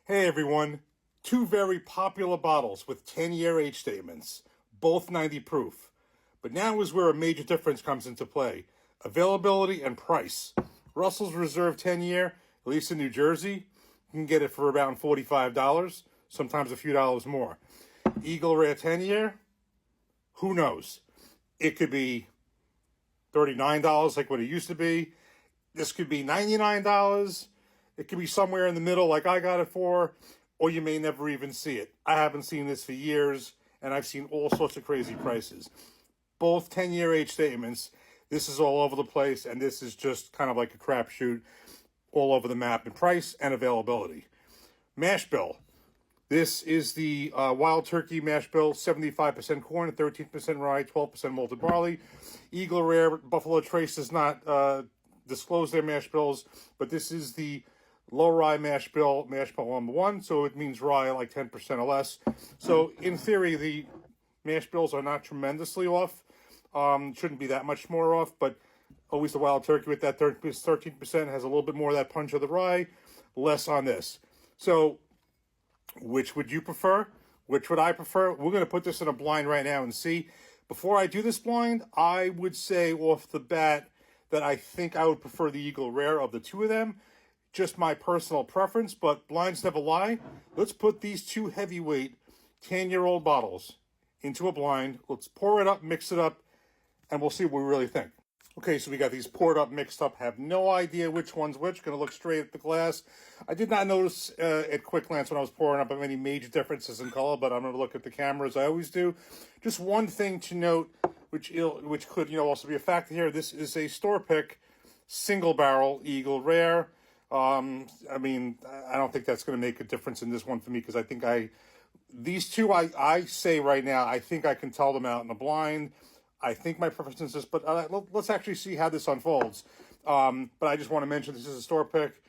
Hey everyone, two very popular bottles with 10-year age statements, both 90 proof. But now is where a major difference comes into play: availability and price. Russell's Reserve 10-year, at least in New Jersey, you can get it for around $45, sometimes a few dollars more. Eagle Rare 10-year, who knows? It could be $39 like what it used to be. This could be $99. It could be somewhere in the middle like I got it for, or you may never even see it. I haven't seen this for years, and I've seen all sorts of crazy prices. Both 10-year age statements. This is all over the place, and this is just kind of like a crapshoot all over the map in price and availability. Mash bill. This is the Wild Turkey mash bill, 75% corn, 13% rye, 12% malted barley. Eagle Rare Buffalo Trace does not disclose their mash bills, but this is the low rye mash bill number one, so it means rye like 10% or less. So in theory, the mash bills are not tremendously off. Shouldn't be that much more off, but always the Wild Turkey with that 13% has a little bit more of that punch of the rye, less on this. So which would you prefer? Which would I prefer? We're going to put this in a blind right now and see. Before I do this blind, I would say off the bat that I think I would prefer the Eagle Rare of the two of them. Just my personal preference, but blinds never lie. Let's put these two heavyweight 10-year-old bottles into a blind. Let's pour it up, mix it up, and we'll see what we really think. Okay, so we got these poured up, mixed up. Have no idea which one's which. Going to look straight at the glass. I did not notice at quick glance when I was pouring up any major differences in color, but I'm going to look at the camera as I always do. Just one thing to note, which could also be a factor here. This is a store pick, single barrel Eagle Rare. I don't think that's going to make a difference in this one for me because I think these two I say right now, I think I can tell them out in the blind. I think my preference is this, but let's actually see how this unfolds. But I just want to mention this is a store pick.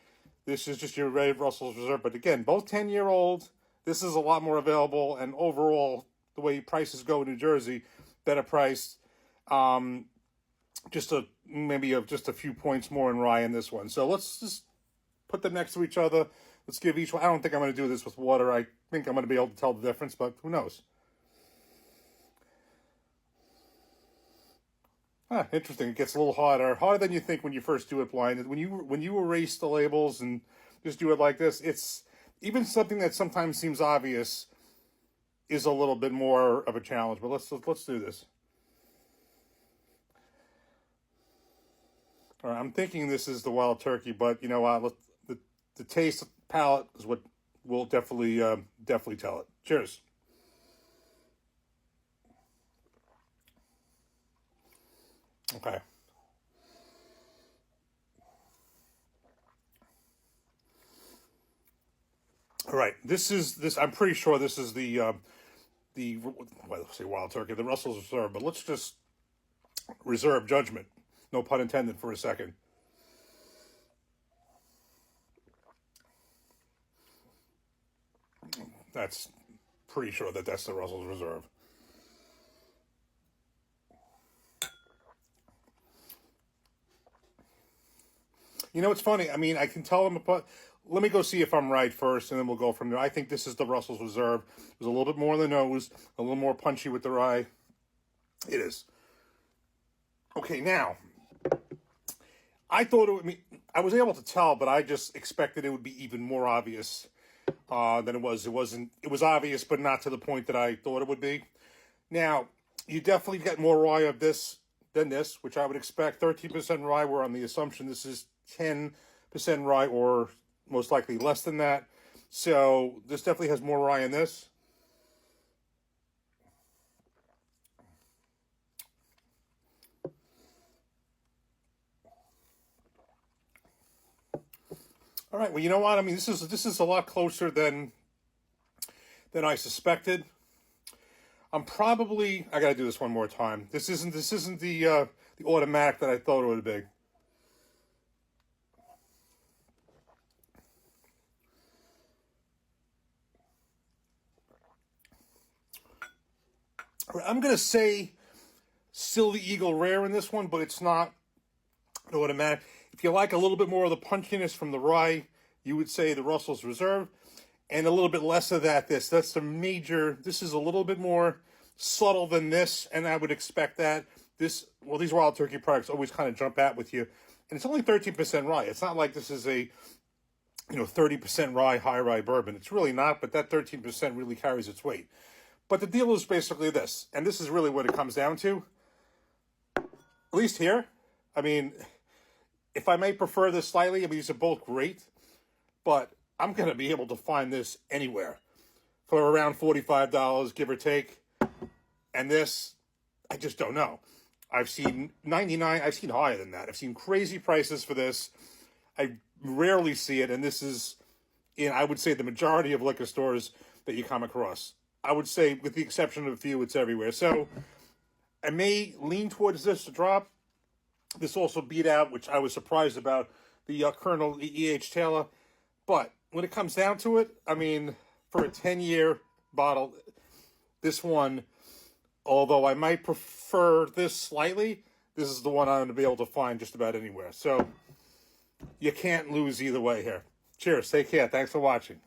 This is just your Russell's Reserve. But again, both 10-year-old. This is a lot more available, and overall, the way prices go in New Jersey, better priced. Just a few points more in rye in this one. So let's just put them next to each other. Let's give each one. I don't think I'm going to do this with water. I think I'm going to be able to tell the difference, but who knows? Interesting. It gets a little harder than you think when you first do it blind. When you erase the labels and just do it like this, it's even something that sometimes seems obvious is a little bit more of a challenge. But let's do this. All right, I'm thinking this is the Wild Turkey, but you know what? The taste palate is what will definitely tell it. Cheers. Okay. All right. This. I'm pretty sure this is let's say Wild Turkey, the Russell's Reserve, but let's just reserve judgment. No pun intended for a second. That's pretty sure that's the Russell's Reserve. You know, it's funny. I mean, I can tell them apart. Let me go see if I'm right first, and then we'll go from there. I think this is the Russell's Reserve. It was a little bit more on the nose, a little more punchy with the rye. It is. Okay, now, I thought it would be, I was able to tell, but I just expected it would be even more obvious than it was. It was obvious, but not to the point that I thought it would be. Now, you definitely get more rye of this than this, which I would expect. 13% rye, we're on the assumption this is 10% rye or most likely less than that. So this definitely has more rye in this. All right. Well, you know what? I mean, this is a lot closer than I suspected. I got to do this one more time. This isn't the automatic that I thought it would be. I'm going to say still the Eagle Rare in this one, but it's not an automatic. If you like a little bit more of the punchiness from the rye, you would say the Russell's Reserve. and a little bit less of that. That's the major. This is a little bit more subtle than this, and I would expect that. These Wild Turkey products always kind of jump out with you, and it's only 13% rye. It's not like this is a 30% rye, high rye bourbon. It's really not, but that 13% really carries its weight. But the deal is basically this, and this is really what it comes down to. At least here, I mean, if I may prefer this slightly, I mean, these are both great, but I'm going to be able to find this anywhere for around $45, give or take. And this, I just don't know. I've seen 99, I've seen higher than that. I've seen crazy prices for this. I rarely see it, and this is in, I would say, the majority of liquor stores that you come across. I would say, with the exception of a few, it's everywhere. So I may lean towards this to drop. This also beat out, which I was surprised about, the Colonel E.H. Taylor. But when it comes down to it, I mean, for a 10-year bottle, this one, although I might prefer this slightly, this is the one I'm going to be able to find just about anywhere. So you can't lose either way here. Cheers. Take care. Thanks for watching.